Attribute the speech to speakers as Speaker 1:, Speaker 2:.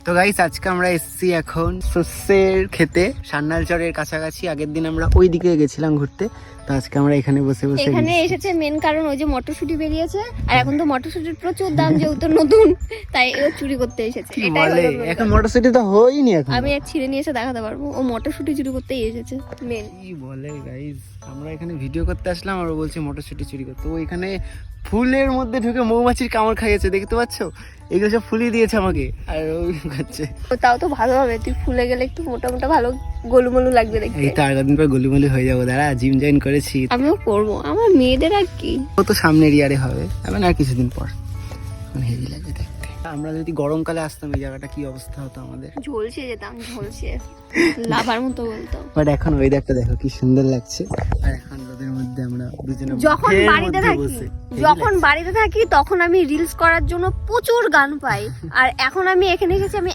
Speaker 1: তো গাইস আজকে আমরা এসেছি এখন সর্ষের খেতে সান্নালচরের কাছাকাছি। আগের দিন আমরা ওই দিকে গেছিলাম ঘুরতে, তো আজকে আমরা এখানে বসে বসে
Speaker 2: এখানে এসেছে মেন কারণ ওই যে মটরশুঁটি বেরিয়েছে, আর এখন তো মটরশুঁটির প্রচুর দাম যেহেতু নতুন, তাই ও চুরি করতে এসেছে।
Speaker 1: কি
Speaker 2: এটাই
Speaker 1: বলে,
Speaker 2: হলো main
Speaker 1: এখন
Speaker 2: কারণ।
Speaker 1: মটরশুঁটি তো হয়নি এখন।
Speaker 2: আমি এক ছিঁড়ে নিয়ে এসে দেখাতে পারবো, ও মটরশুঁটি চুরি করতেই এসেছে মেন।
Speaker 1: কি বলে গাইস, আমরা এখানে ভিডিও করতে আসলাম আর ও বলছে মটরশুঁটি চুরি করতে। ও এখানে ফুলের মধ্যে ঢুকে মৌমাছির কামড় খাইয়েছে, দেখতে পাচ্ছ? এগুলো সব ফুলই দিয়েছে আমাকে, আর ও খাচ্ছে।
Speaker 2: তাও তো ভালো হবে, তুই ফুলে গেলে একটু মোটা মোটা ভালো গোলুমলু লাগবে দেখতে।
Speaker 1: এই তো আর কদিন পর গলিমলি হয়ে যাবো, দাঁড়া জিম জয়েন করেছি।
Speaker 2: আমিও করবো, আমার মেয়েদের আর কি।
Speaker 1: ও তো সামনের ইয়ারে হবে, এখন আর কিছুদিন পর। এখন হেভি লাগে দেখতে। আমরা যদি গরমকালে আসতাম এই জায়গাটা কি অবস্থা হতো আমাদের।
Speaker 2: ঝলসে যেতাম, ঝলসে লাভার মতো বলতো।
Speaker 1: বাট এখন ওয়েদারটা দেখো কি সুন্দর লাগছে, আর এখন রোদের মধ্যে আমরা দুজনে
Speaker 2: যখন
Speaker 1: মাঠের
Speaker 2: বাড়িতে
Speaker 1: মধ্যে
Speaker 2: থাকি
Speaker 1: বসে।
Speaker 2: যখন বাড়িতে থাকি তখন আমি রিলস করার জন্য প্রচুর গান পাই, আর এখন আমি এখানে এসেছি, আমি